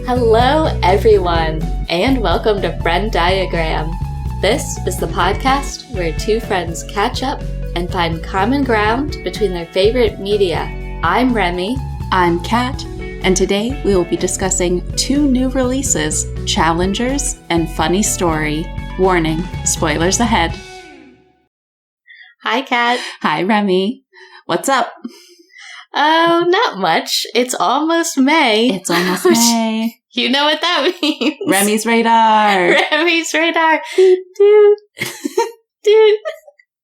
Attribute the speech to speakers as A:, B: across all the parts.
A: Hello, everyone, and welcome to FrennDiagram. This is the podcast where two friends catch up and find common ground between their favorite media. I'm Remy.
B: I'm Kat, and today we will be discussing two new releases, Challengers and Funny Story. Warning, spoilers ahead.
A: Hi, Kat.
B: Hi, Remy. What's up?
A: Oh, not much. It's almost May.
B: It's almost May.
A: You know what that means.
B: Remy's radar.
A: Remy's radar. Dude. Dude.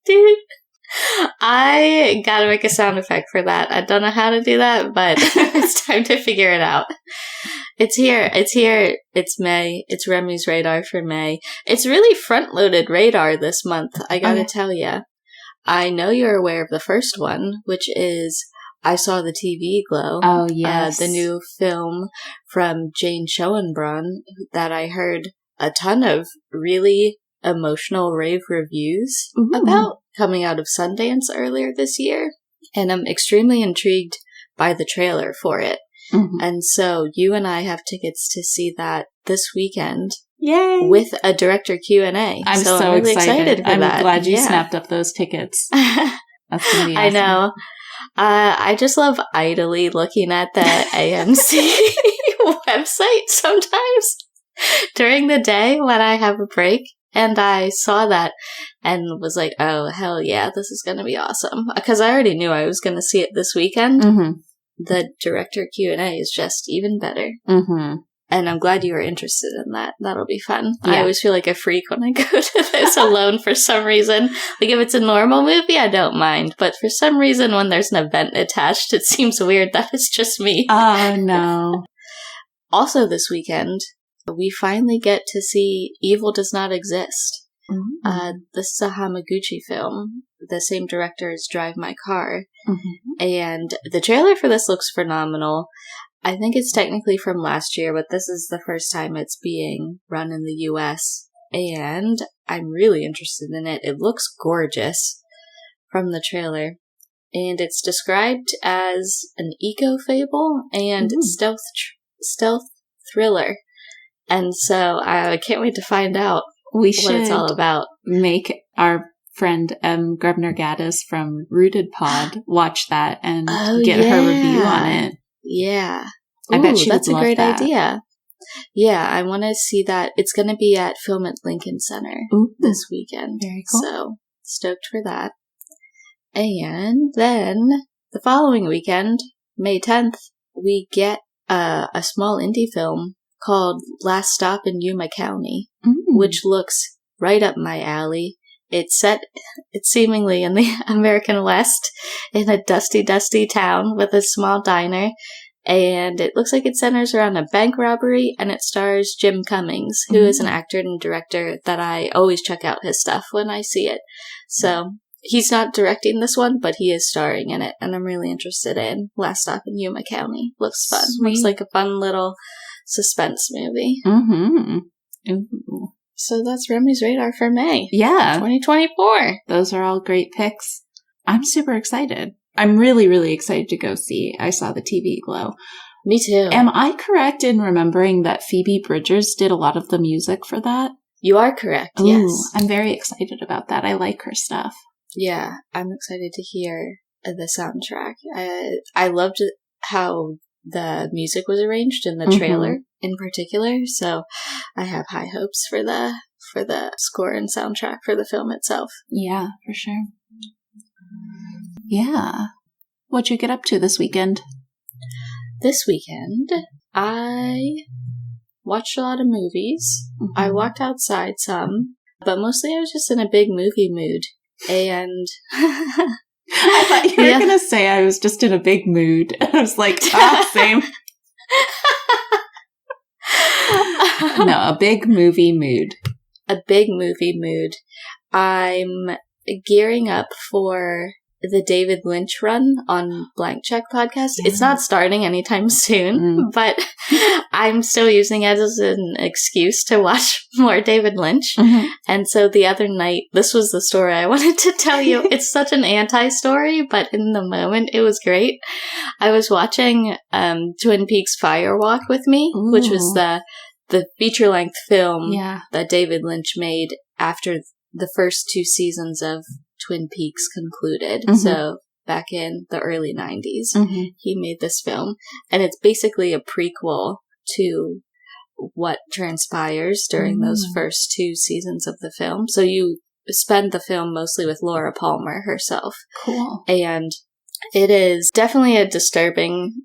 A: Dude. I gotta make a sound effect for that. I don't know how to do that, but it's time to figure it out. It's here. It's here. It's May. It's Remy's radar for May. It's really front-loaded radar this month, I gotta tell you. I know you're aware of the first one, which is I Saw the TV Glow.
B: Oh, yes.
A: The new film from Jane Schoenbrunn that I heard a ton of really emotional rave reviews about, coming out of Sundance earlier this year. And I'm extremely intrigued by the trailer for it. Mm-hmm. And so you and I have tickets to see that this weekend.
B: Yay!
A: With a director Q&A.
B: I'm so
A: really
B: excited
A: for
B: I'm
A: that.
B: glad you snapped up those tickets. That's going to be awesome.
A: I know. I just love idly looking at the AMC website sometimes during the day when I have a break. And I saw that and was like, oh, hell yeah, this is going to be awesome. Because I already knew I was going to see it this weekend. Mm-hmm. The director Q&A is just even better. Mm-hmm. And I'm glad you were interested in that. That'll be fun. Yeah. I always feel like a freak when I go to this alone for some reason. Like, if it's a normal movie, I don't mind. But for some reason, when there's an event attached, it seems weird that it's just me.
B: Oh, no.
A: Also this weekend, we finally get to see Evil Does Not Exist. Mm-hmm. This is a Hamaguchi film. The same director as Drive My Car. Mm-hmm. And the trailer for this looks phenomenal. I think it's technically from last year, but this is the first time it's being run in the US, and I'm really interested in it. It looks gorgeous from the trailer, and it's described as an eco-fable and stealth thriller, and so I can't wait to find out what it's all about.
B: Make our friend Grebner Gaddis from Rooted Pod watch that and get her review on it.
A: Yeah.
B: I bet she
A: that's
B: would
A: a great
B: love that.
A: idea. Yeah, I want to see that. It's going to be at Film at Lincoln Center this weekend. Very cool. So, stoked for that. And then, the following weekend, May 10th, we get a small indie film called Last Stop in Yuma County, which looks right up my alley. It's seemingly in the American West, in a dusty town with a small diner, and it looks like it centers around a bank robbery, and it stars Jim Cummings, who is an actor and director that I always check out his stuff when I see it. So, he's not directing this one, but he is starring in it, and I'm really interested in Last Stop in Yuma County. Looks fun. Sweet. Looks like a fun little suspense movie. Mm-hmm. Ooh. So that's Remy's radar for May.
B: Yeah.
A: 2024.
B: Those are all great picks. I'm super excited. I'm really, really excited to go see I Saw the TV Glow.
A: Me too.
B: Am I correct in remembering that Phoebe Bridgers did a lot of the music for that?
A: You are correct,
B: Ooh,
A: yes.
B: I'm very excited about that. I like her stuff.
A: Yeah, I'm excited to hear the soundtrack. I loved how the music was arranged in the trailer in particular, so I have high hopes for the score and soundtrack for the film itself.
B: Yeah, for sure. Yeah. What'd you get up to this weekend?
A: This weekend, I watched a lot of movies. I walked outside some, but mostly I was just in a big movie mood. And
B: I thought you were going to say I was just in a big mood. I was like, same. No, a big movie mood.
A: A big movie mood. I'm gearing up for the David Lynch run on Blank Check podcast. Yeah. It's not starting anytime soon, but I'm still using it as an excuse to watch more David Lynch. Mm-hmm. And so the other night, this was the story I wanted to tell you. It's such an anti-story, but in the moment, it was great. I was watching Twin Peaks Fire Walk with Me, which was the feature-length film that David Lynch made after the first 2 seasons of Twin Peaks concluded. Mm-hmm. So back in the early 90s, he made this film. And it's basically a prequel to what transpires during those first 2 seasons of the film. So you spend the film mostly with Laura Palmer herself.
B: Cool.
A: And it is definitely a disturbing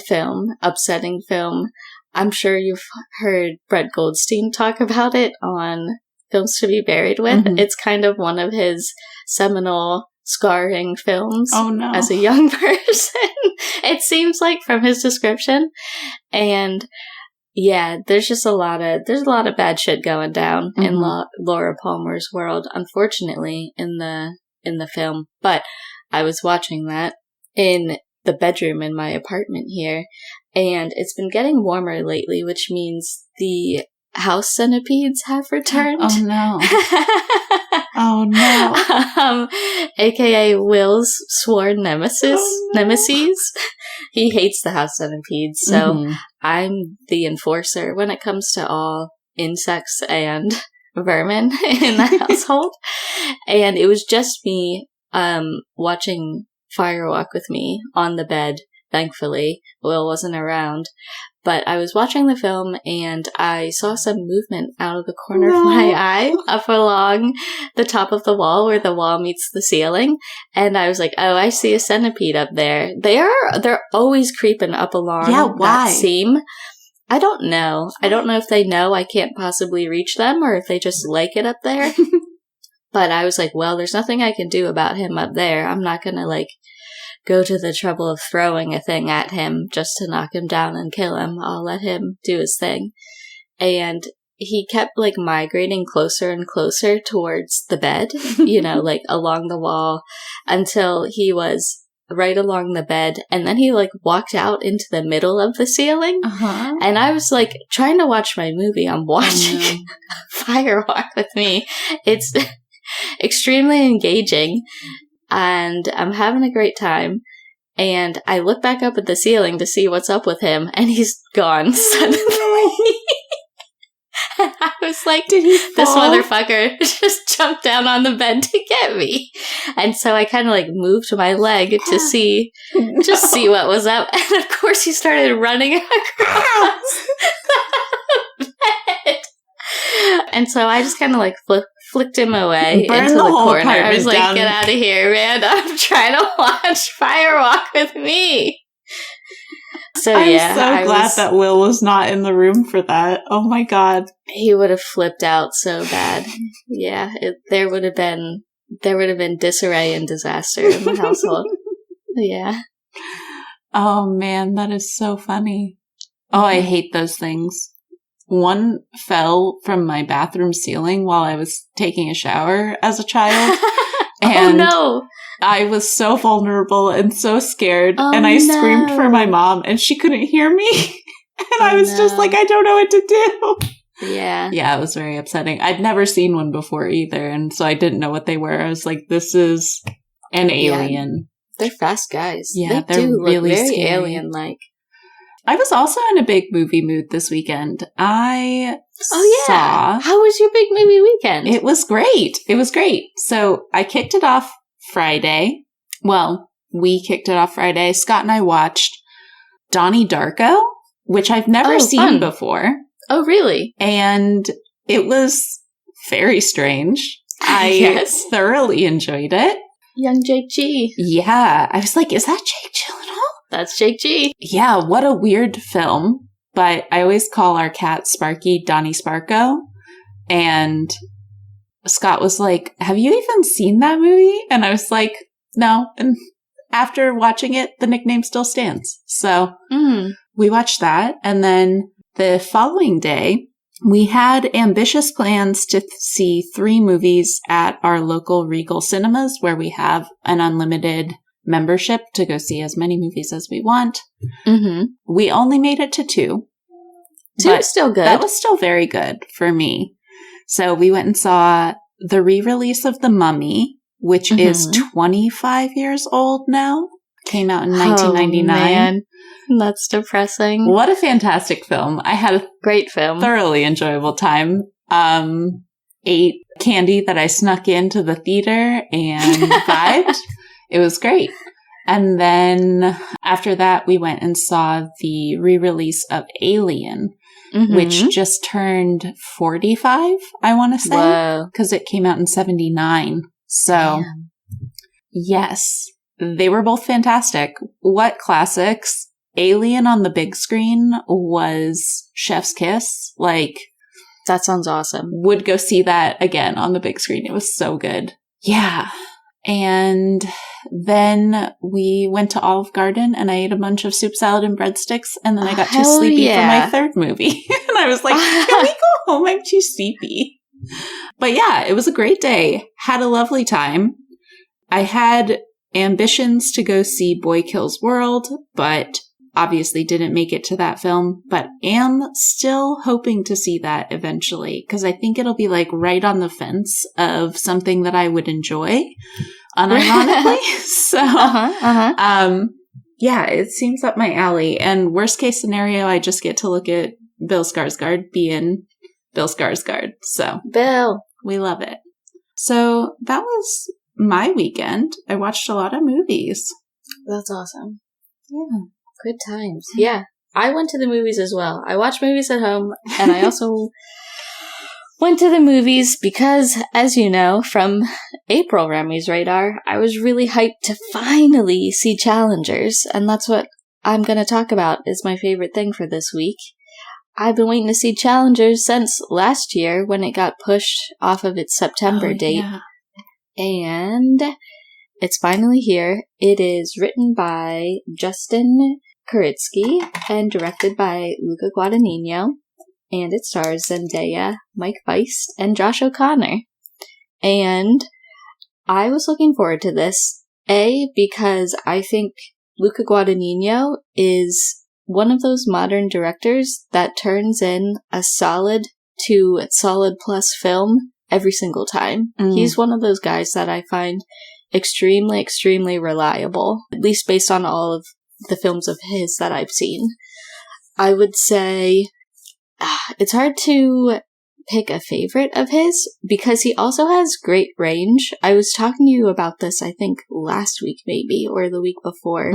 A: film, upsetting film. I'm sure you've heard Brett Goldstein talk about it on Films to Be Buried With. Mm-hmm. It's kind of one of his seminal scarring films as a young person. It seems like from his description. And yeah, there's just a lot of bad shit going down in Laura Palmer's world, unfortunately, in the film. But I was watching that in the bedroom in my apartment here, and it's been getting warmer lately, which means the house centipedes have returned.
B: Oh no. Oh no.
A: AKA Will's sworn nemesis. He hates the house centipedes, so I'm the enforcer when it comes to all insects and vermin in the household. And it was just me watching Fire Walk with Me on the bed. Thankfully, Will wasn't around. But I was watching the film and I saw some movement out of the corner of my eye up along the top of the wall where the wall meets the ceiling. And I was like, oh, I see a centipede up there. They're always creeping up along that seam. I don't know. I don't know if they know I can't possibly reach them or if they just like it up there. But I was like, well, there's nothing I can do about him up there. I'm not going to go to the trouble of throwing a thing at him just to knock him down and kill him. I'll let him do his thing. And he kept migrating closer and closer towards the bed, along the wall until he was right along the bed. And then he walked out into the middle of the ceiling. Uh-huh. And I was trying to watch my movie. I'm watching Fire Walk with Me. It's extremely engaging. And I'm having a great time. And I look back up at the ceiling to see what's up with him, and he's gone suddenly. And I was like, did he fall? This motherfucker just jumped down on the bed to get me. And so I kind of moved my leg to see, just see what was up. And of course he started running across the bed. And so I just kind of flicked him away into the corner. I was like, get out of here, man. I'm trying to watch Fire Walk with Me. So
B: I'm so glad that Will was not in the room for that. Oh my god.
A: He would have flipped out so bad. Yeah, there would have been disarray and disaster in the household. Yeah.
B: Oh man, that is so funny. Oh, I hate those things. One fell from my bathroom ceiling while I was taking a shower as a child. And
A: oh no!
B: I was so vulnerable and so scared. And I screamed for my mom and she couldn't hear me. And I was just like, I don't know what to do.
A: Yeah.
B: Yeah, it was very upsetting. I'd never seen one before either. And so I didn't know what they were. I was like, this is an alien.
A: They're fast guys.
B: Yeah,
A: they do
B: really
A: look very
B: scary.
A: Alien-like.
B: I was also in a big movie mood this weekend.
A: How was your big movie weekend?
B: It was great. So I kicked it off Friday. Well, we kicked it off Friday. Scott and I watched Donnie Darko, which I've never seen before.
A: Oh, really?
B: And it was very strange. I thoroughly enjoyed it.
A: Young Jake G.
B: Yeah. I was like, is that Jake Gyllenhaal?
A: That's Jake G.
B: Yeah, what a weird film. But I always call our cat Sparky Donnie Sparko. And Scott was like, have you even seen that movie? And I was like, no. And after watching it, the nickname still stands. So we watched that. And then the following day, We had ambitious plans to see 3 movies at our local Regal cinemas, where we have an unlimited membership to go see as many movies as we want.
A: Mm-hmm.
B: We only made it to 2.
A: 2 is still good.
B: That was still very good for me. So we went and saw the re-release of The Mummy, which is 25 years old now. Came out in 1999.
A: Man. That's depressing.
B: What a fantastic film. I had a
A: great film.
B: Thoroughly enjoyable time. Ate candy that I snuck into the theater and vibed. It was great. And then after that, we went and saw the re-release of Alien, which just turned 45, I want to say, because it came out in 79. So, yes, they were both fantastic. What classics? Alien on the big screen was chef's kiss. Like,
A: that sounds awesome.
B: Would go see that again on the big screen. It was so good. Yeah. And then we went to Olive Garden and I ate a bunch of soup salad and breadsticks. And then I got too sleepy for my 3rd movie. And I was like, can we go home? I'm too sleepy. But yeah, it was a great day. Had a lovely time. I had ambitions to go see Boy Kills World, but obviously didn't make it to that film, but am still hoping to see that eventually, because I think it'll be like right on the fence of something that I would enjoy, unironically. So, yeah, it seems up my alley. And worst case scenario, I just get to look at Bill Skarsgård being Bill Skarsgård. So,
A: Bill,
B: we love it. So that was my weekend. I watched a lot of movies.
A: That's awesome.
B: Yeah.
A: Good times. Yeah. I went to the movies as well. I watched movies at home, and I also went to the movies because, as you know, from April Remy's radar, I was really hyped to finally see Challengers, and that's what I'm going to talk about is my favorite thing for this week. I've been waiting to see Challengers since last year when it got pushed off of its September date. Yeah. And it's finally here. It is written by Justin Kuritsky and directed by Luca Guadagnino. And it stars Zendaya, Mike Feist, and Josh O'Connor. And I was looking forward to this, because I think Luca Guadagnino is one of those modern directors that turns in a solid to solid plus film every single time. He's one of those guys that I find extremely, extremely reliable, at least based on all of the films of his that I've seen. I would say it's hard to pick a favorite of his because he also has great range. I was talking to you about this, I think, last week maybe, or the week before,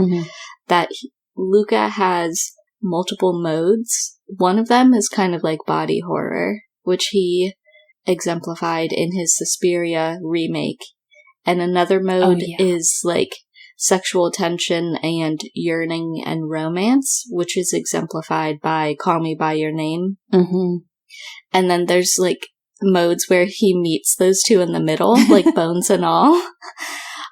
A: that Luca has multiple modes. One of them is kind of like body horror, which he exemplified in his Suspiria remake. And another mode is like sexual tension and yearning and romance, which is exemplified by Call Me By Your Name. And then there's like modes where he meets those two in the middle, like Bones and All,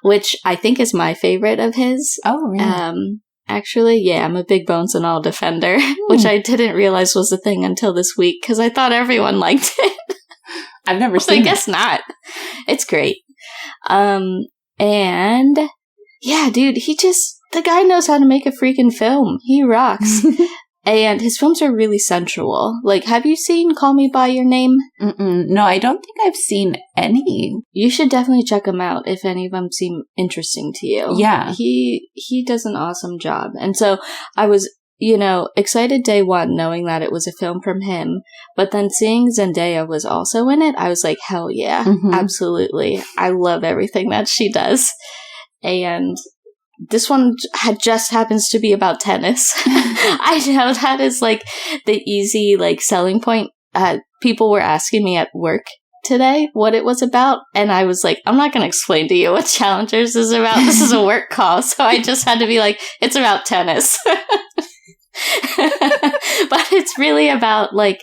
A: which I think is my favorite of his.
B: Oh, really?
A: Actually, yeah, I'm a big Bones and All defender, which I didn't realize was a thing until this week because I thought everyone liked it.
B: I've never seen it.
A: I guess not. It's great. And yeah, dude, the guy knows how to make a freaking film. He rocks. And his films are really sensual. Like, have you seen Call Me By Your Name?
B: No, I don't think I've seen any.
A: You should definitely check them out if any of them seem interesting to you.
B: Yeah.
A: He does an awesome job. And so I was, excited day one knowing that it was a film from him. But then seeing Zendaya was also in it, I was like, hell yeah, absolutely. I love everything that she does. And this one just happens to be about tennis. I know that is like the easy selling point. People were asking me at work today what it was about, and I was like, I'm not going to explain to you what Challengers is about. This is a work call, so I just had to be like, it's about tennis. But it's really about like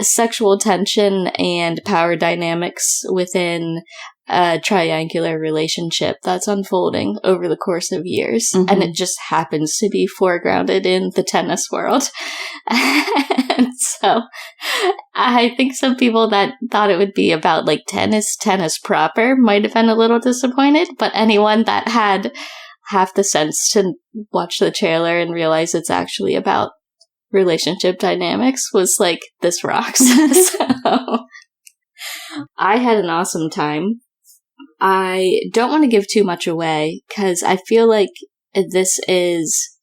A: sexual tension and power dynamics within a triangular relationship that's unfolding over the course of years. And it just happens to be foregrounded in the tennis world. And so I think some people that thought it would be about like tennis proper might have been a little disappointed, but anyone that had half the sense to watch the trailer and realize it's actually about relationship dynamics was like, this rocks. So I had an awesome time. I don't want to give too much away because I feel like this is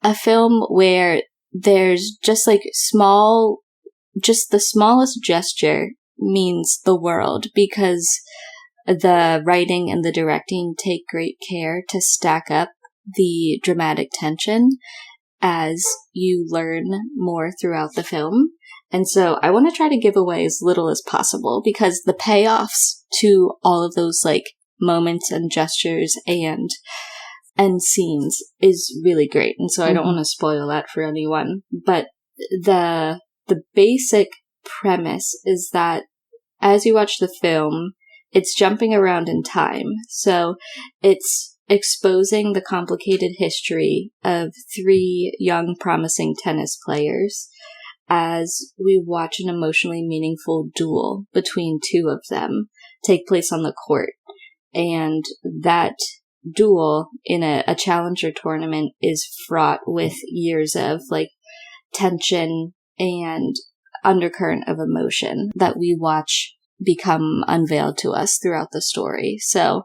A: a film where there's just like the smallest gesture means the world, because the writing and the directing take great care to stack up the dramatic tension as you learn more throughout the film. And so I want to try to give away as little as possible, because the payoffs to all of those like moments and gestures and scenes is really great. And so I don't want to spoil that for anyone. But the basic premise is that as you watch the film, it's jumping around in time. So it's exposing the complicated history of 3 young, promising tennis players as we watch an emotionally meaningful duel between 2 of them take place on the court. And that duel in a challenger tournament is fraught with years of like tension and undercurrent of emotion that we watch become unveiled to us throughout the story. So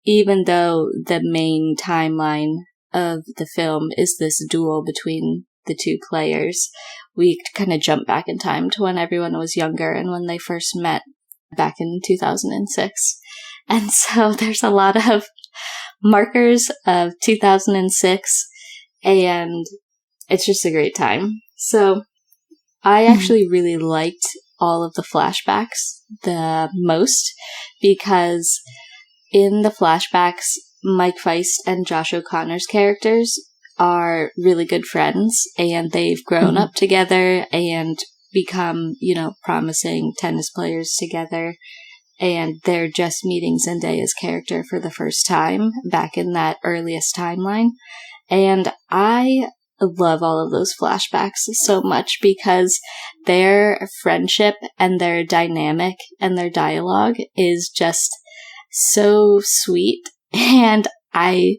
A: even though the main timeline of the film is this duel between the 2 players, we kind of jump back in time to when everyone was younger and when they first met back in 2006. And so there's a lot of markers of 2006, and it's just a great time. So I actually really liked all of the flashbacks the most, because in the flashbacks, Mike Feist and Josh O'Connor's characters are really good friends, and they've grown up together and become, promising tennis players together. And they're just meeting Zendaya's character for the first time back in that earliest timeline. And I love all of those flashbacks so much, because their friendship and their dynamic and their dialogue is just so sweet. And I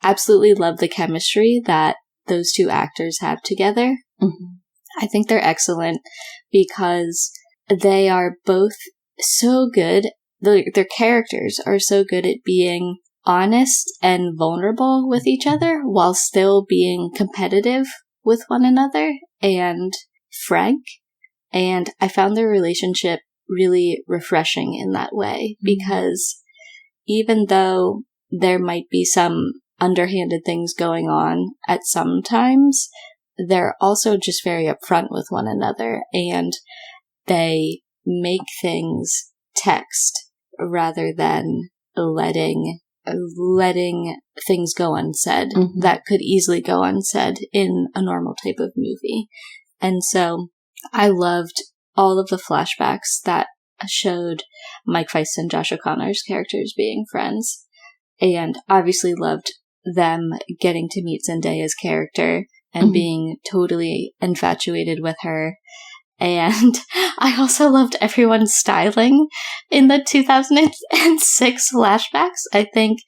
A: absolutely love the chemistry that those 2 actors have together. I think they're excellent because they are both so good. Their characters are so good at being honest and vulnerable with each other while still being competitive with one another and frank. And I found their relationship really refreshing in that way, because even though there might be some underhanded things going on at some times, they're also just very upfront with one another, and they make things text rather than letting things go unsaid that could easily go unsaid in a normal type of movie. And so I loved all of the flashbacks that showed Mike Feist and Josh O'Connor's characters being friends, and obviously loved them getting to meet Zendaya's character and being totally infatuated with her. And I also loved everyone's styling in the 2006 flashbacks. I think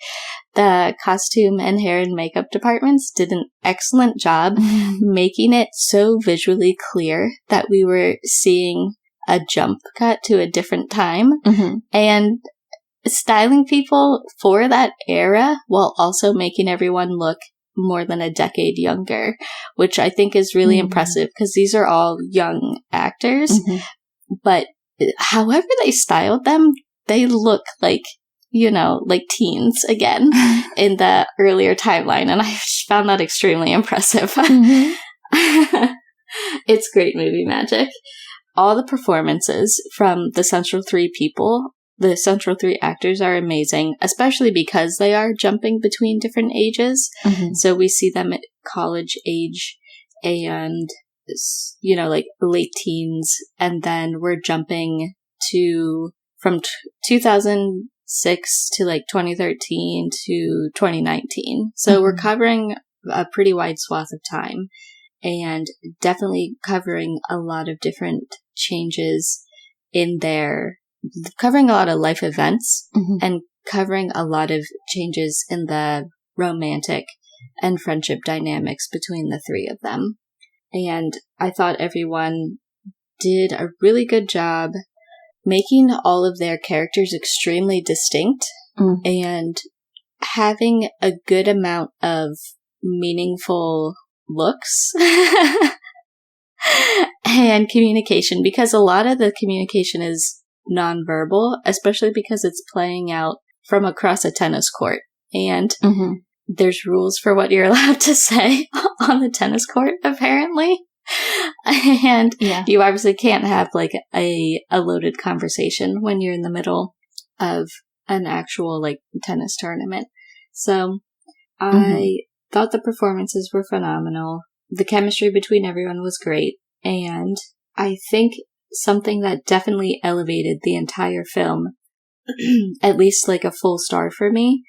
A: the costume and hair and makeup departments did an excellent job making it so visually clear that we were seeing a jump cut to a different time, and styling people for that era while also making everyone look more than a decade younger, which I think is really impressive, because these are all young actors, but however they styled them, they look like, like teens again in the earlier timeline, and I found that extremely impressive. It's great movie magic. All the performances from the central 3 people, the central 3 actors, are amazing, especially because they are jumping between different ages. So we see them at college age and, like late teens. And then we're jumping to from 2006 to like 2013 to 2019. So we're covering a pretty wide swath of time and definitely covering a lot of different changes in there, covering a lot of life events and covering a lot of changes in the romantic and friendship dynamics between the three of them. And I thought everyone did a really good job making all of their characters extremely distinct and having a good amount of meaningful looks and communication, because a lot of the communication is nonverbal, especially because it's playing out from across a tennis court. And there's rules for what you're allowed to say on the tennis court, apparently. And you obviously can't have like a loaded conversation when you're in the middle of an actual like tennis tournament. So I thought the performances were phenomenal. The chemistry between everyone was great. And I think something that definitely elevated the entire film, at least like a full star for me,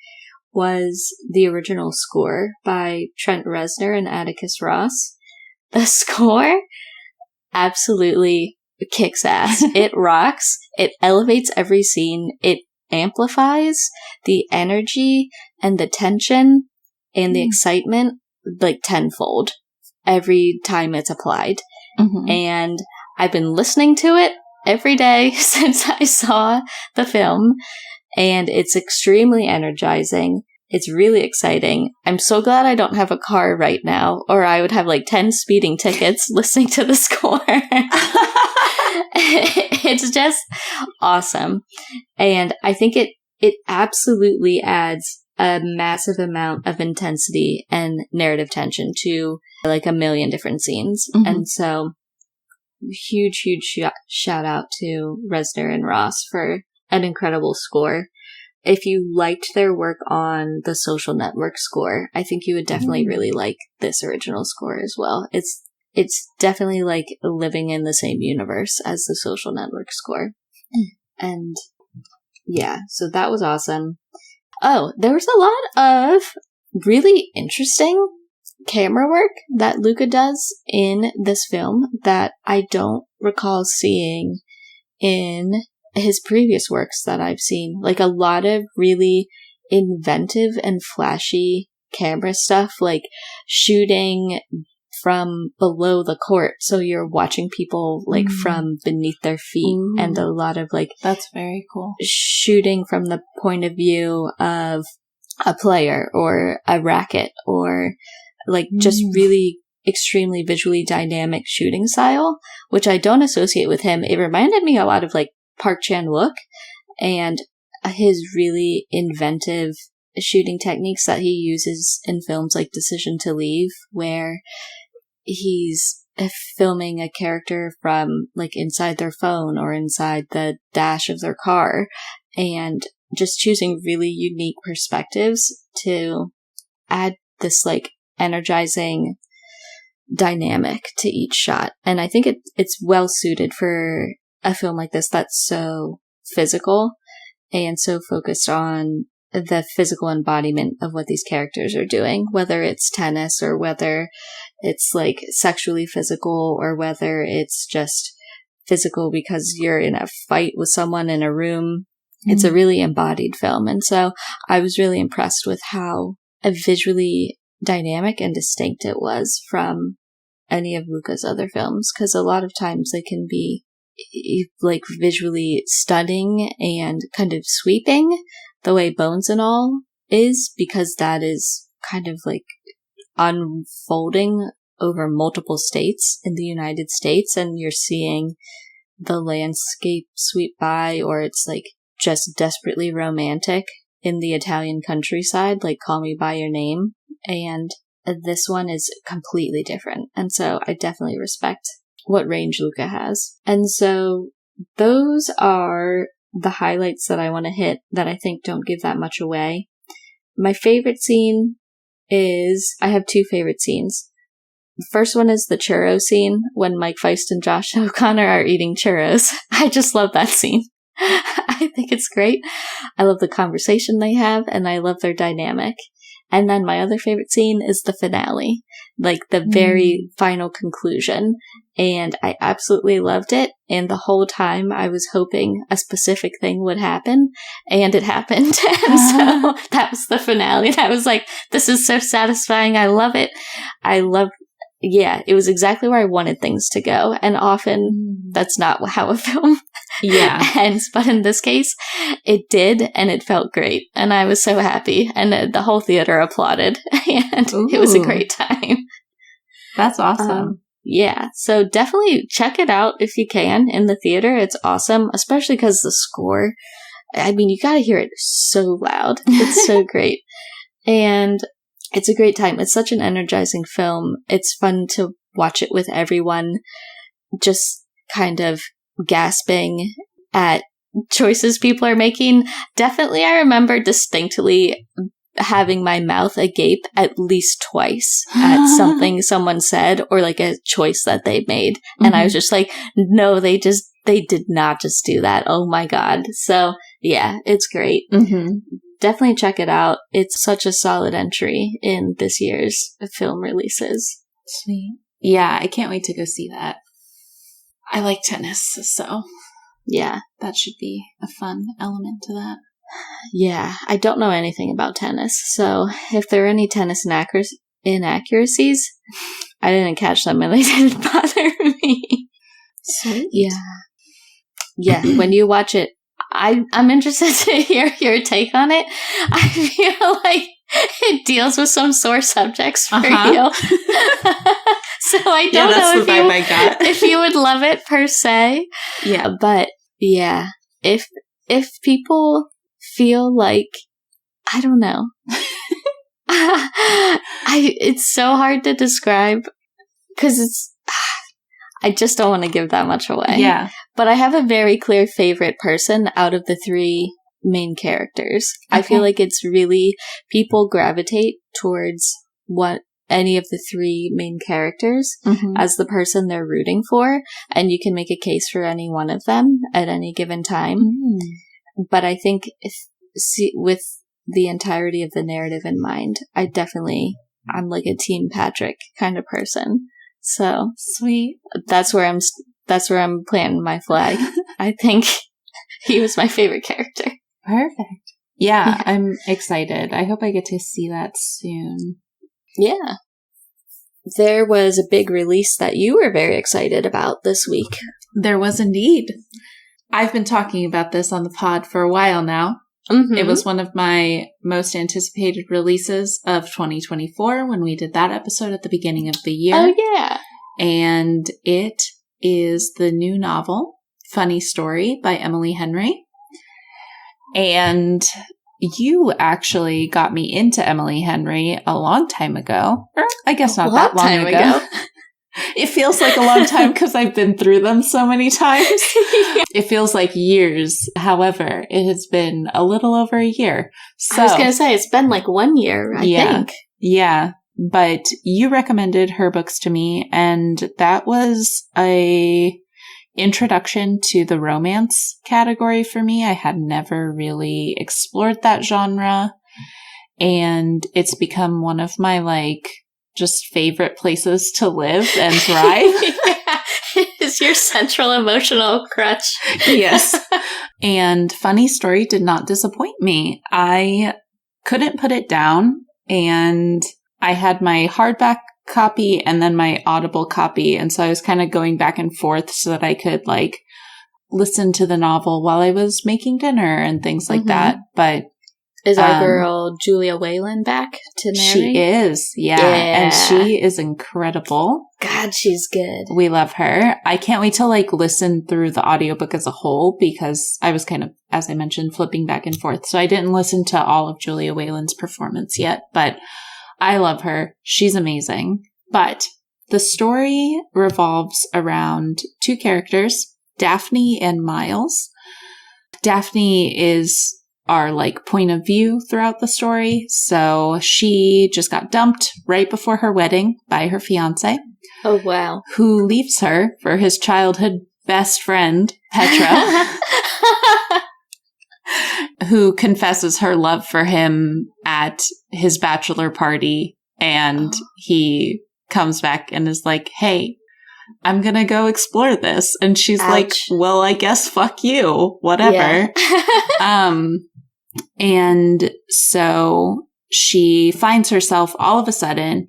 A: was the original score by Trent Reznor and Atticus Ross. The score absolutely kicks ass. It rocks. It elevates every scene. It amplifies the energy and the tension and the excitement like tenfold every time it's applied. And I've been listening to it every day since I saw the film, and it's extremely energizing. It's really exciting. I'm so glad I don't have a car right now, or I would have like 10 speeding tickets listening to the score. It's just awesome. And I think it absolutely adds a massive amount of intensity and narrative tension to like a million different scenes. And so huge shout out to Reznor and Ross for an incredible score. If you liked their work on the Social Network score, I think you would definitely really like this original score as well. It's definitely like living in the same universe as the Social Network score. And yeah, so that was awesome. Oh, there was a lot of really interesting camera work that Luca does in this film that I don't recall seeing in his previous works that I've seen. Like a lot of really inventive and flashy camera stuff, like shooting from below the court, so you're watching people like from beneath their feet. And a lot of like
B: that's very cool
A: shooting from the point of view of a player or a racket, or like just really extremely visually dynamic shooting style, which I don't associate with him. It reminded me a lot of like Park Chan-wook and his really inventive shooting techniques that he uses in films like Decision to Leave, where he's filming a character from like inside their phone or inside the dash of their car, and just choosing really unique perspectives to add this like energizing dynamic to each shot. And I think it's well suited for a film like this that's so physical and so focused on the physical embodiment of what these characters are doing, whether it's tennis or whether it's like sexually physical or whether it's just physical because you're in a fight with someone in a room. It's a really embodied film. And so I was really impressed with how visually dynamic and distinct it was from any of Luca's other films, because a lot of times they can be like visually stunning and kind of sweeping, the way Bones and All is, because that is kind of like unfolding over multiple states in the United States, and you're seeing the landscape sweep by, or it's like just desperately romantic in the Italian countryside, like Call Me By Your Name. And this one is completely different. And so I definitely respect what range Luca has. And so those are the highlights that I want to hit that I think don't give that much away. My favorite scene is, I have two favorite scenes. first one is the churro scene when Mike Feist and Josh O'Connor are eating churros. I just love that scene. I think it's great. I love the conversation they have, and I love their dynamic. And then my other favorite scene is the finale, like the very final conclusion. And I absolutely loved it. And the whole time I was hoping a specific thing would happen, and it happened. And so that was the finale. And I was like, this is so satisfying. I love it. It was exactly where I wanted things to go. And often that's not how a film ends. But in this case, it did, and it felt great. And I was so happy. And the whole theater applauded. And it was a great time.
B: That's awesome.
A: So definitely check it out if you can in the theater. It's awesome, especially because the score, I mean, you gotta hear it so loud. It's so great. And it's a great time. It's such an energizing film. It's fun to watch it with everyone, just kind of gasping at choices people are making. Definitely, I remember distinctly having my mouth agape at least twice at something someone said or like a choice that they made. And I was just like, no, they did not just do that. Oh my God. So yeah, it's great. Definitely check it out. It's such a solid entry in this year's film releases.
B: Sweet. Yeah, I can't wait to go see that. I like tennis, so
A: yeah,
B: that should be a fun element to that.
A: Yeah, I don't know anything about tennis, so if there are any tennis inaccuracies, I didn't catch them and they didn't bother me.
B: Sweet.
A: Yeah, when you watch it, I'm interested to hear your take on it. I feel like it deals with some sore subjects for you. So I don't know if you would love it per se.
B: Yeah.
A: But yeah, if people feel like, I don't know. It's so hard to describe because I just don't want to give that much away.
B: Yeah.
A: But I have a very clear favorite person out of the three main characters. Okay. I feel like it's really, people gravitate towards any of the three main characters as the person they're rooting for, and you can make a case for any one of them at any given time. But I think with the entirety of the narrative in mind, I'm like a Team Patrick kind of person. So
B: sweet.
A: That's where I'm planting my flag. I think he was my favorite character.
B: Perfect. Yeah, I'm excited. I hope I get to see that soon.
A: Yeah. There was a big release that you were very excited about this week.
B: There was indeed. I've been talking about this on the pod for a while now. It was one of my most anticipated releases of 2024 when we did that episode at the beginning of the year.
A: Oh, yeah.
B: And it is the new novel, Funny Story by Emily Henry. And you actually got me into Emily Henry a long time ago. Or I guess not that long ago. It feels like a long time because I've been through them so many times. It feels like years. However, it has been a little over a year. So,
A: I was going to say, it's been like 1 year, I think.
B: Yeah. But you recommended her books to me, and that was a introduction to the romance category for me. I had never really explored that genre, and it's become one of my just favorite places to live and thrive.
A: It is your central emotional crutch.
B: Yes. And Funny Story did not disappoint me. I couldn't put it down, and I had my hardback copy and then my Audible copy. And so I was kind of going back and forth so that I could listen to the novel while I was making dinner and things like that. But
A: is our girl Julia Whalen back to narrate?
B: She is, yeah. And she is incredible.
A: God, she's good.
B: We love her. I can't wait to listen through the audiobook as a whole because I was kind of, as I mentioned, flipping back and forth. So I didn't listen to all of Julia Whalen's performance yet, but I love her. She's amazing. But the story revolves around two characters, Daphne and Miles. Daphne is our like point of view throughout the story. So she just got dumped right before her wedding by her fiance.
A: Oh, wow.
B: Who leaves her for his childhood best friend, Petra, who confesses her love for him at his bachelor party. And he comes back and is like, hey, I'm going to go explore this. And she's like, well, I guess fuck you, whatever. Yeah. And so she finds herself all of a sudden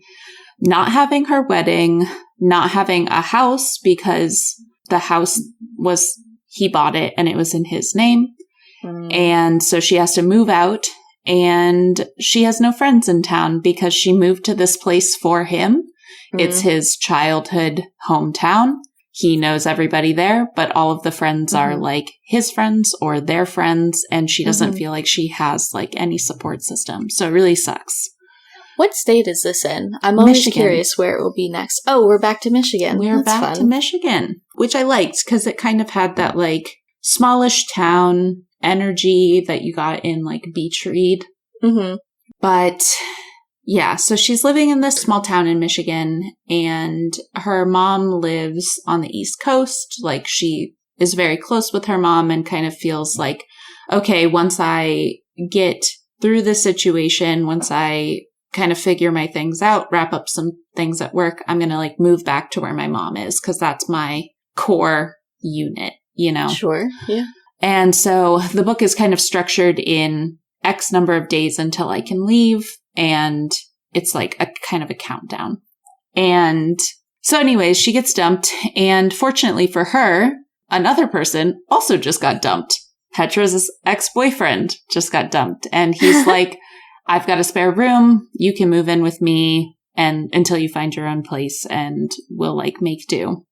B: not having her wedding, not having a house because the house he bought it and it was in his name. And so she has to move out, and she has no friends in town because she moved to this place for him. It's his childhood hometown. He knows everybody there, but all of the friends are like his friends or their friends, and she doesn't feel like she has like any support system. So it really sucks.
A: What state is this in? I'm always curious where it will be next. Oh, we're back to Michigan.
B: We're back to Michigan, which I liked because it kind of had that like smallish town energy that you got in like Beach Read. But yeah, so she's living in this small town in Michigan, and her mom lives on the East Coast. Like, she is very close with her mom and kind of feels like, okay, once I get through this situation, once I kind of figure my things out, wrap up some things at work, I'm going to like move back to where my mom is because that's my core unit, you know?
A: Sure. Yeah.
B: And so the book is kind of structured in X number of days until I can leave. And it's like a kind of a countdown. And so anyways, she gets dumped. And fortunately for her, another person also just got dumped. Petra's ex-boyfriend just got dumped. And he's like, I've got a spare room. You can move in with me and until you find your own place, and we'll like make do.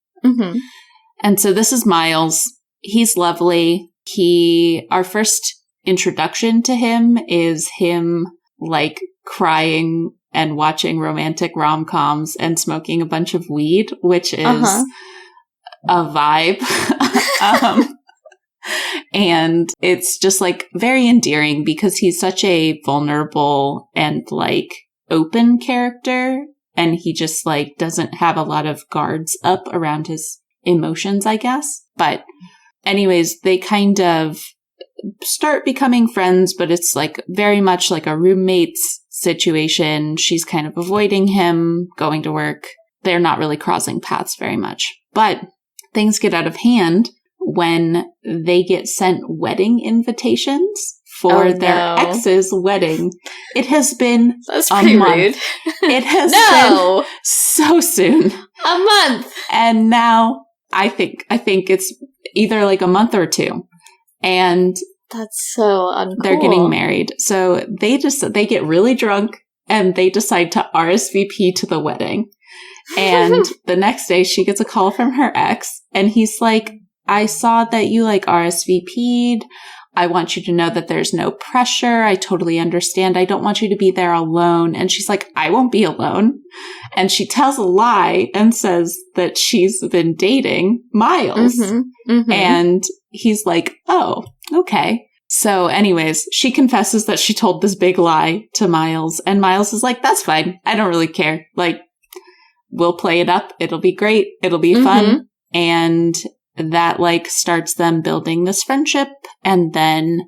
B: And so this is Miles. He's lovely. Our first introduction to him is him like crying and watching romantic rom-coms and smoking a bunch of weed, which is a vibe. And it's just like very endearing because he's such a vulnerable and like open character. And he just like doesn't have a lot of guards up around his emotions, I guess. But anyways, they kind of start becoming friends, but it's like very much like a roommates situation. She's kind of avoiding him, going to work. They're not really crossing paths very much. But things get out of hand when they get sent wedding invitations for their ex's wedding. It has been a month. Rude. It has been so soon.
A: A month.
B: And now I think it's either like a month or two. And
A: that's so uncool.
B: They're getting married. So they get really drunk and they decide to RSVP to the wedding. And the next day she gets a call from her ex and he's like, I saw that you like RSVP'd. I want you to know that there's no pressure. I totally understand. I don't want you to be there alone. And she's like, I won't be alone. And she tells a lie and says that she's been dating Miles. And he's like, oh, okay. So anyways, she confesses that she told this big lie to Miles. And Miles is like, that's fine. I don't really care. Like, we'll play it up. It'll be great. It'll be fun. And that like starts them building this friendship and then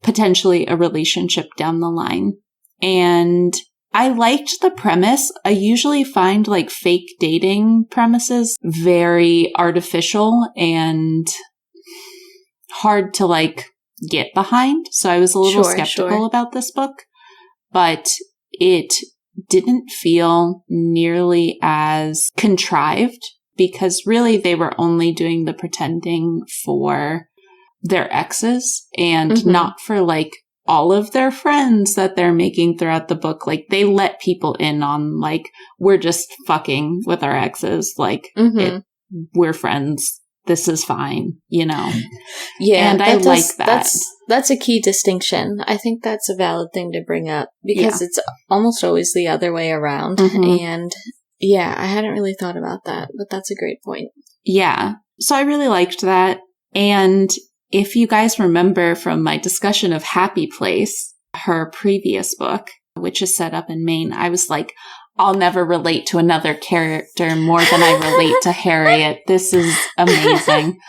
B: potentially a relationship down the line. And I liked the premise. I usually find like fake dating premises very artificial and hard to like get behind. So I was a little skeptical about this book, but it didn't feel nearly as contrived because really they were only doing the pretending for their exes and not for like all of their friends that they're making throughout the book. Like they let people in on like, we're just fucking with our exes. Like we're friends. This is fine, you know?
A: Yeah.
B: And I like that.
A: That's a key distinction. I think that's a valid thing to bring up because it's almost always the other way around. And yeah, I hadn't really thought about that, but that's a great point.
B: Yeah. So I really liked that. And if you guys remember from my discussion of Happy Place, her previous book, which is set up in Maine, I was like, I'll never relate to another character more than I relate to Harriet. This is amazing.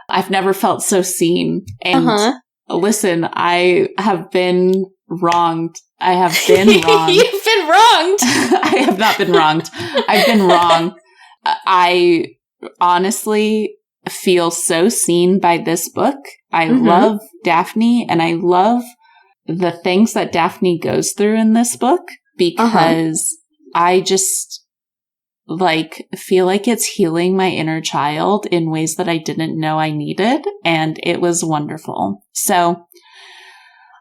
B: I've never felt so seen. And listen, I have been wronged. I have been wronged.
A: You've been wronged.
B: I have not been wronged. I've been wrong. I honestly feel so seen by this book. I love Daphne, and I love the things that Daphne goes through in this book because I just feel like it's healing my inner child in ways that I didn't know I needed, and it was wonderful. So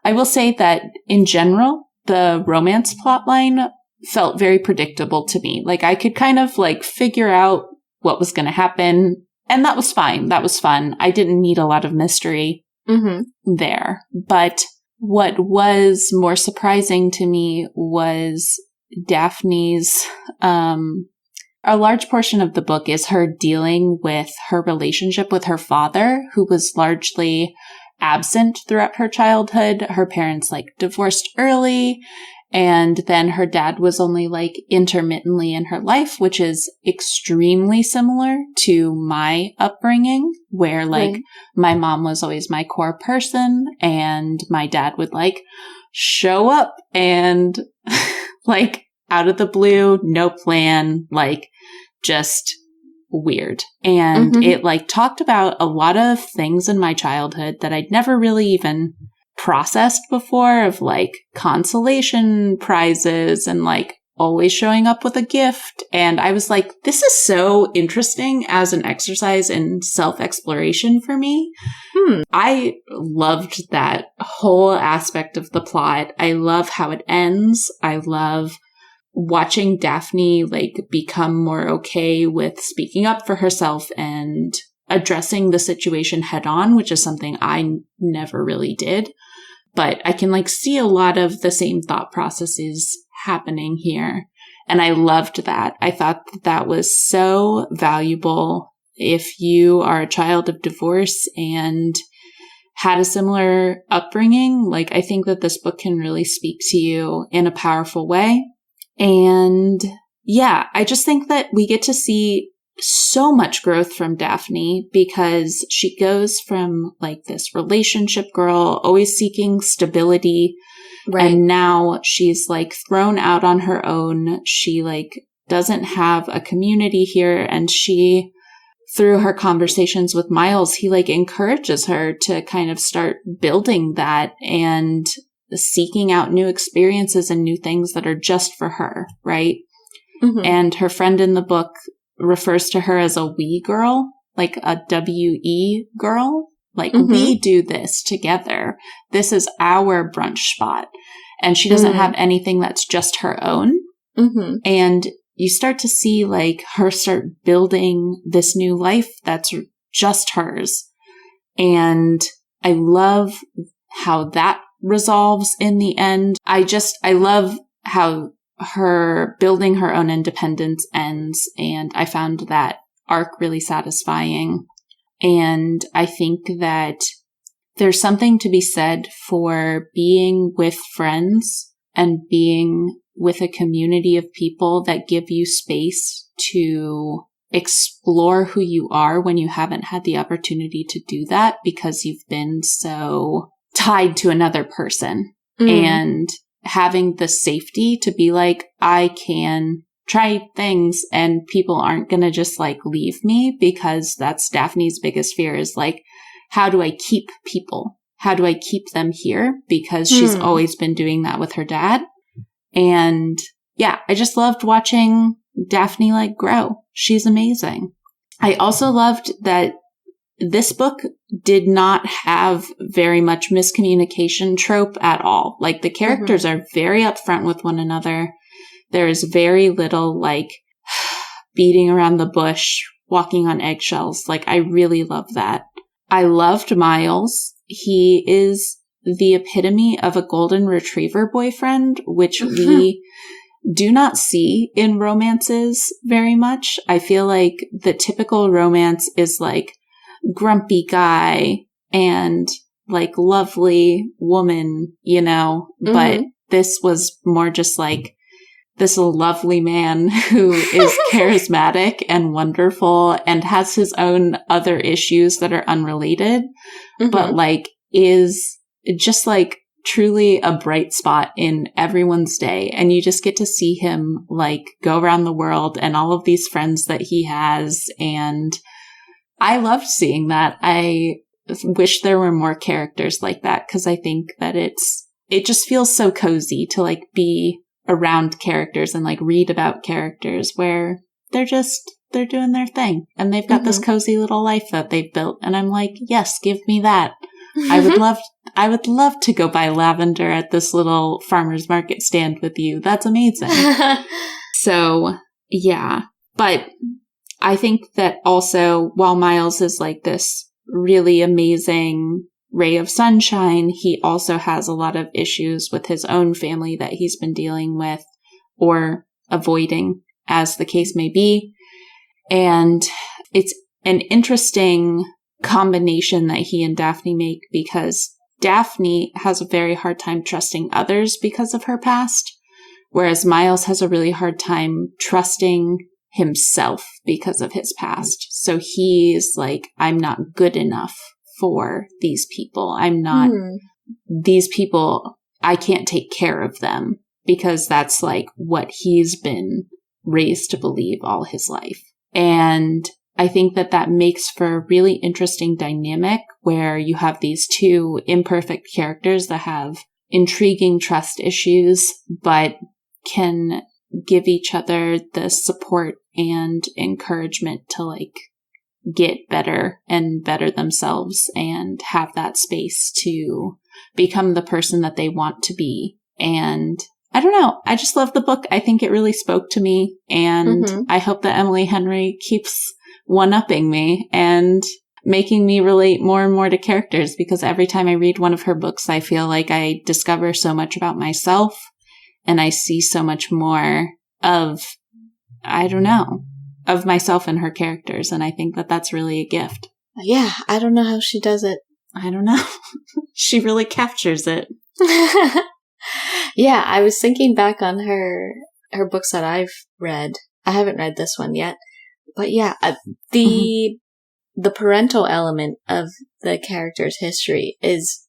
B: I will say that in general, the romance plotline felt very predictable to me. Like I could kind of figure out what was going to happen, and that was fine. That was fun. I didn't need a lot of mystery there. But what was more surprising to me was Daphne's, a large portion of the book is her dealing with her relationship with her father, who was largely absent throughout her childhood. Her parents divorced early, and then her dad was only intermittently in her life, which is extremely similar to my upbringing, where my mom was always my core person, and my dad would show up and out of the blue, no plan, just weird. And it talked about a lot of things in my childhood that I'd never really even processed before, of consolation prizes and always showing up with a gift. And I was like, this is so interesting as an exercise in self-exploration for me. I loved that whole aspect of the plot. I love how it ends. I love watching Daphne become more okay with speaking up for herself and addressing the situation head on, which is something I never really did. But I can see a lot of the same thought processes happening here. And I loved that. I thought that was so valuable. If you are a child of divorce and had a similar upbringing, I think that this book can really speak to you in a powerful way. And yeah, I just think that we get to see so much growth from Daphne, because she goes from this relationship girl, always seeking stability. Right. And now she's thrown out on her own. She doesn't have a community here. And she, through her conversations with Miles, he encourages her to kind of start building that and seeking out new experiences and new things that are just for her. Right. And her friend in the book refers to her as a we girl, a WE girl. We do this together. This is our brunch spot. And she doesn't have anything that's just her own. And you start to see her start building this new life that's just hers. And I love how that resolves in the end. I love how her building her own independence ends, and I found that arc really satisfying. And I think that there's something to be said for being with friends and being with a community of people that give you space to explore who you are when you haven't had the opportunity to do that because you've been so tied to another person. And having the safety to be I can try things and people aren't going to just leave me, because that's Daphne's biggest fear is how do I keep people? How do I keep them here? Because she's always been doing that with her dad. And yeah, I just loved watching Daphne grow. She's amazing. I also loved that this book did not have very much miscommunication trope at all. The characters are very upfront with one another. There is very little beating around the bush, walking on eggshells. I really love that. I loved Miles. He is the epitome of a golden retriever boyfriend, which we do not see in romances very much. I feel the typical romance is grumpy guy and like lovely woman, you know, but this was more just like this lovely man who is charismatic and wonderful and has his own other issues that are unrelated, but like is just like truly a bright spot in everyone's day. And you just get to see him like go around the world and all of these friends that he has. And I loved seeing that. I wish there were more characters like that, because I think that it just feels so cozy to like be around characters and like read about characters where they're doing their thing and they've got this cozy little life that they've built. And I'm like, yes, give me that. I would love to go buy lavender at this little farmer's market stand with you. That's amazing. So yeah, but I think that also while Miles is like this really amazing ray of sunshine, he also has a lot of issues with his own family that he's been dealing with or avoiding, as the case may be. And it's an interesting combination that he and Daphne make, because Daphne has a very hard time trusting others because of her past, whereas Miles has a really hard time trusting himself because of his past. So he's like, I'm not good enough for these people. I'm not, these people, I can't take care of them, because that's like what he's been raised to believe all his life. And I think that makes for a really interesting dynamic where you have these two imperfect characters that have intriguing trust issues, but can give each other the support and encouragement to like get better and better themselves and have that space to become the person that they want to be. And I don't know, I just love the book. I think it really spoke to me, and I hope that Emily Henry keeps one-upping me and making me relate more and more to characters, because every time I read one of her books, I feel like I discover so much about myself and I see so much more of, I don't know, of myself and her characters. And I think that that's really a gift.
A: Yeah, I don't know how she does it.
B: I don't know. She really captures it.
A: Yeah, I was thinking back on her books that I've read. I haven't read this one yet. But yeah, the parental element of the character's history is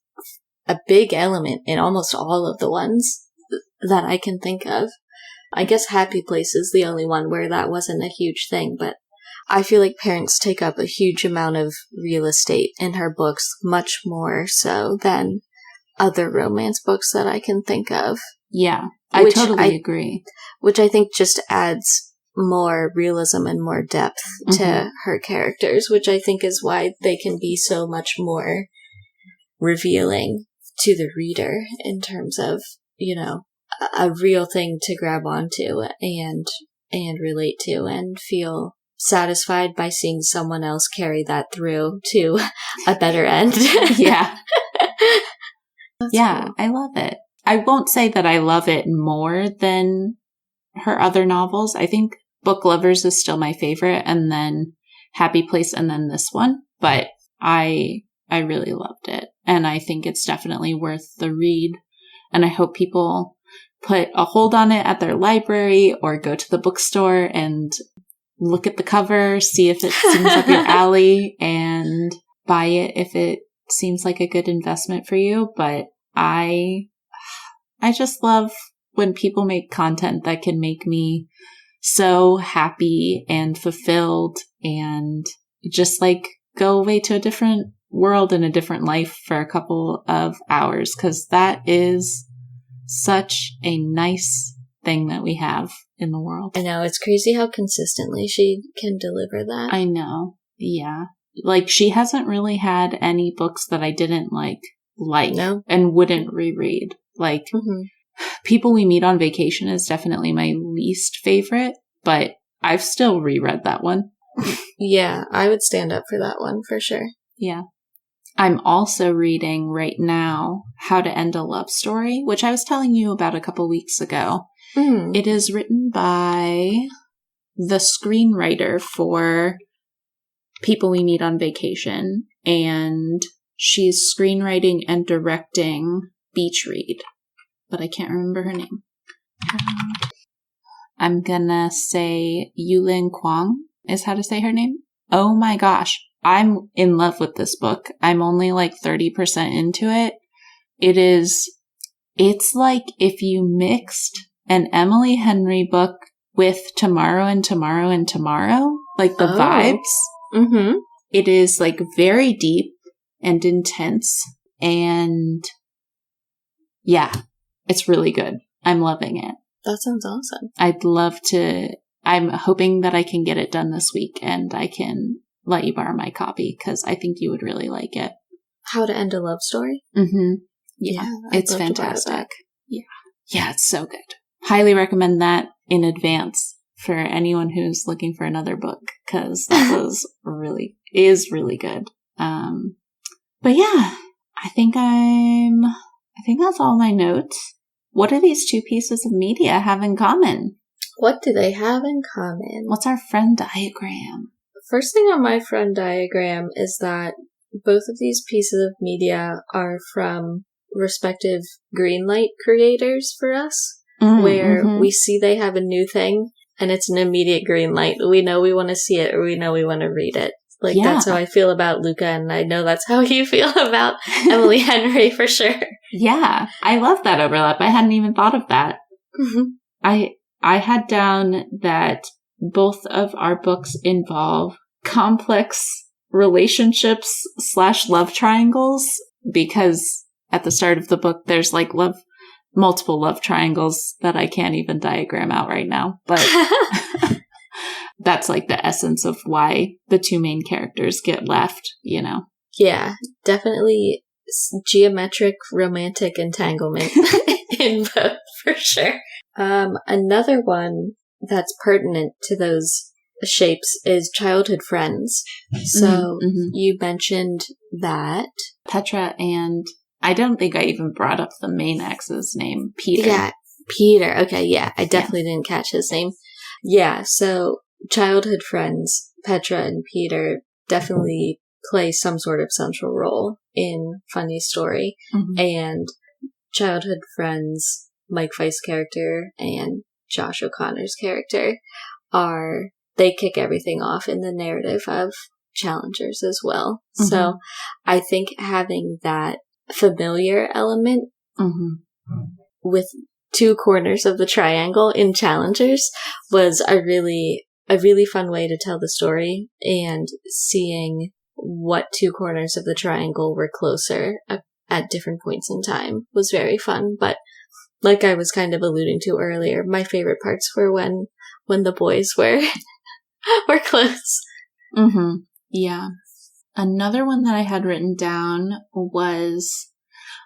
A: a big element in almost all of the ones that I can think of. I guess Happy Place is the only one where that wasn't a huge thing, but I feel like parents take up a huge amount of real estate in her books, much more so than other romance books that I can think of.
B: Yeah, I totally agree.
A: Which I think just adds more realism and more depth to her characters, which I think is why they can be so much more revealing to the reader in terms of, you know, a real thing to grab onto and relate to and feel satisfied by seeing someone else carry that through to a better end.
B: Yeah.
A: Cool.
B: I love it. I won't say that I love it more than her other novels. I think Book Lovers is still my favorite, and then Happy Place, and then this one. But I really loved it, and I think it's definitely worth the read. And I hope people put a hold on it at their library or go to the bookstore and look at the cover, see if it seems up your alley, and buy it if it seems like a good investment for you. But I just love when people make content that can make me so happy and fulfilled and just like go away to a different world and a different life for a couple of hours, because that is such a nice thing that we have in the world.
A: I know, it's crazy how consistently she can deliver that.
B: I know. Yeah. Like, she hasn't really had any books that I didn't like
A: No.
B: and wouldn't reread. Like, People We Meet on Vacation is definitely my least favorite, but I've still reread that one.
A: Yeah, I would stand up for that one for sure.
B: Yeah. I'm also reading right now How to End a Love Story, which I was telling you about a couple weeks ago. It is written by the screenwriter for People We Meet on Vacation, and she's screenwriting and directing Beach Read, but I can't remember her name. I'm gonna say Yulin Kwang is how to say her name. Oh my gosh. I'm in love with this book. I'm only like 30% into it. It's like if you mixed an Emily Henry book with Tomorrow and Tomorrow and Tomorrow, like the vibes.
A: Mm-hmm.
B: It is like very deep and intense. And yeah, it's really good. I'm loving it.
A: That sounds awesome.
B: I'm hoping that I can get it done this week and I can let you borrow my copy because I think you would really like it.
A: How to End a Love Story?
B: Mm-hmm. Yeah, it's fantastic. Yeah, it's so good. Highly recommend that in advance for anyone who's looking for another book because that is really good. But yeah, I think that's all my notes. What do these two pieces of media have in common?
A: What do they have in common?
B: What's our FrennDiagram?
A: The first thing on my FrennDiagram is that both of these pieces of media are from respective greenlight creators for us, where we see they have a new thing and it's an immediate green light. We know we want to see it or we know we want to read it. Like, that's how I feel about Luca, and I know that's how you feel about Emily Henry for sure.
B: Yeah, I love that overlap. I hadn't even thought of that.
A: Mm-hmm.
B: I had down that both of our books involve complex relationships / love triangles, because at the start of the book, there's like multiple love triangles that I can't even diagram out right now, but that's like the essence of why the two main characters get left, you know?
A: Yeah, definitely geometric romantic entanglement in both, for sure. Another one that's pertinent to those shapes is childhood friends. So you mentioned that
B: Petra and I don't think I even brought up the main ex's name, Peter.
A: Yeah, Peter. Okay, yeah, I definitely didn't catch his name. Yeah, so childhood friends, Petra and Peter, definitely play some sort of central role in Funny's story. Mm-hmm. And childhood friends, Mike Feist's character and Josh O'Connor's character, they kick everything off in the narrative of Challengers as well. Mm-hmm. So I think having that familiar element with two corners of the triangle in Challengers was a really fun way to tell the story, and seeing what two corners of the triangle were closer at different points in time was very fun. But like I was kind of alluding to earlier, my favorite parts were when the boys were close.
B: Mm-hmm. Yeah. Another one that I had written down was,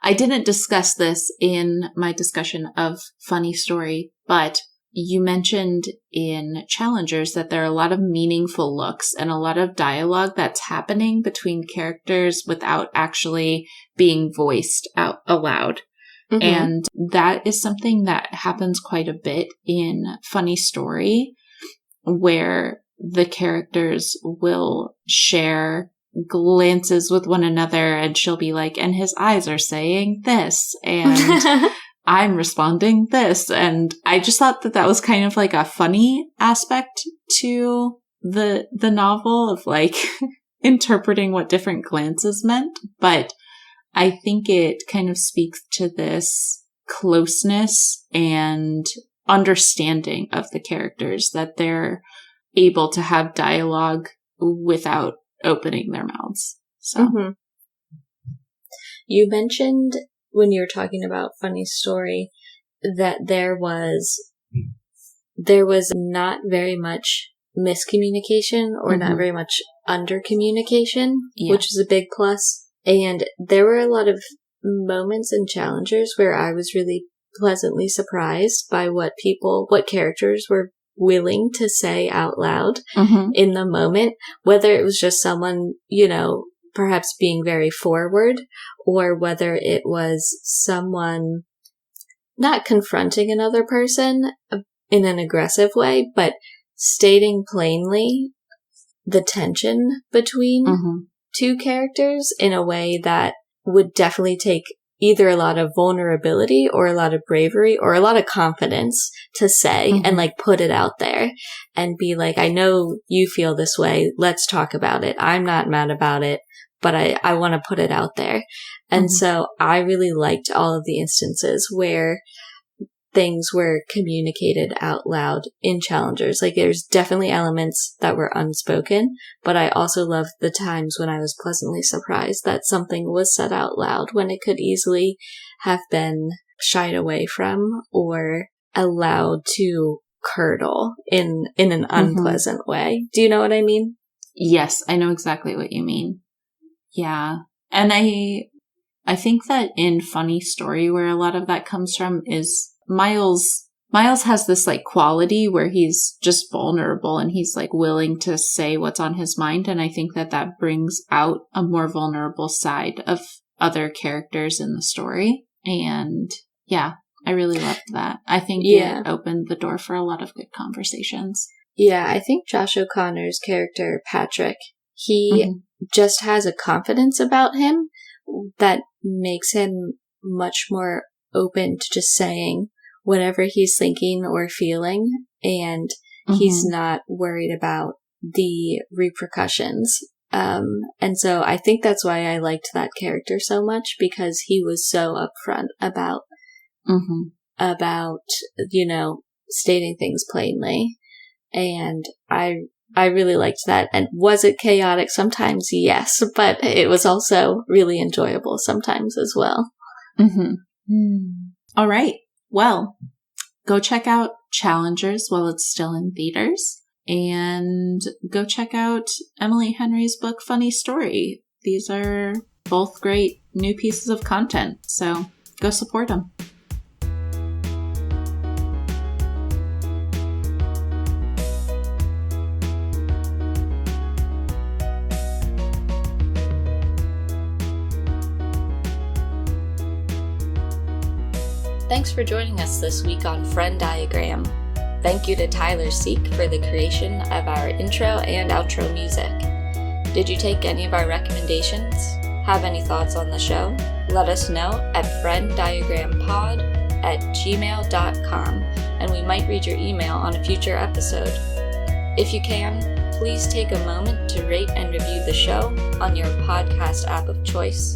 B: I didn't discuss this in my discussion of Funny Story, but you mentioned in Challengers that there are a lot of meaningful looks and a lot of dialogue that's happening between characters without actually being voiced out aloud. Mm-hmm. And that is something that happens quite a bit in Funny Story, where the characters will share glances with one another, and she'll be like, and his eyes are saying this, and I'm responding this. And I just thought that was kind of like a funny aspect to the novel of like interpreting what different glances meant. But I think it kind of speaks to this closeness and understanding of the characters, that they're able to have dialogue without opening their mouths. So
A: you mentioned when you were talking about Funny Story that there was not very much miscommunication or not very much undercommunication, which is a big plus. And there were a lot of moments in Challengers where I was really pleasantly surprised by what characters were willing to say out loud in the moment, whether it was just someone, perhaps being very forward, or whether it was someone not confronting another person in an aggressive way, but stating plainly the tension between two characters in a way that would definitely take either a lot of vulnerability or a lot of bravery or a lot of confidence to say and like put it out there and be like, I know you feel this way. Let's talk about it. I'm not mad about it, but I want to put it out there. And so I really liked all of the instances where things were communicated out loud in Challengers. Like there's definitely elements that were unspoken, but I also loved the times when I was pleasantly surprised that something was said out loud when it could easily have been shied away from or allowed to curdle in an unpleasant way. Do you know what I mean?
B: Yes, I know exactly what you mean. Yeah. And I think that in Funny Story, where a lot of that comes from is Miles has this like quality where he's just vulnerable and he's like willing to say what's on his mind. And I think that brings out a more vulnerable side of other characters in the story. And yeah, I really loved that. I think it opened the door for a lot of good conversations.
A: Yeah, I think Josh O'Connor's character, Patrick, he just has a confidence about him that makes him much more open to just saying whatever he's thinking or feeling, and he's not worried about the repercussions. And so I think that's why I liked that character so much, because he was so upfront about, you know, stating things plainly. And I really liked that. And was it chaotic? Sometimes, yes, but it was also really enjoyable sometimes as well.
B: All right. Well, go check out Challengers while it's still in theaters, and go check out Emily Henry's book, Funny Story. These are both great new pieces of content, so go support them.
A: Thanks for joining us this week on FrennDiagram. Thank you to Tyler Seek for the creation of our intro and outro music. Did you take any of our recommendations? Have any thoughts on the show? Let us know at FrennDiagramPod@gmail.com, and we might read your email on a future episode. If you can, please take a moment to rate and review the show on your podcast app of choice,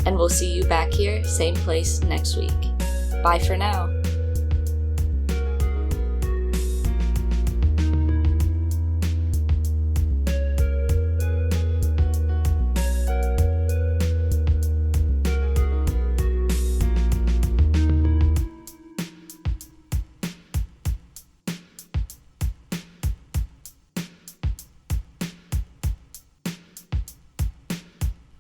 A: and we'll see you back here, same place next week. Bye for now.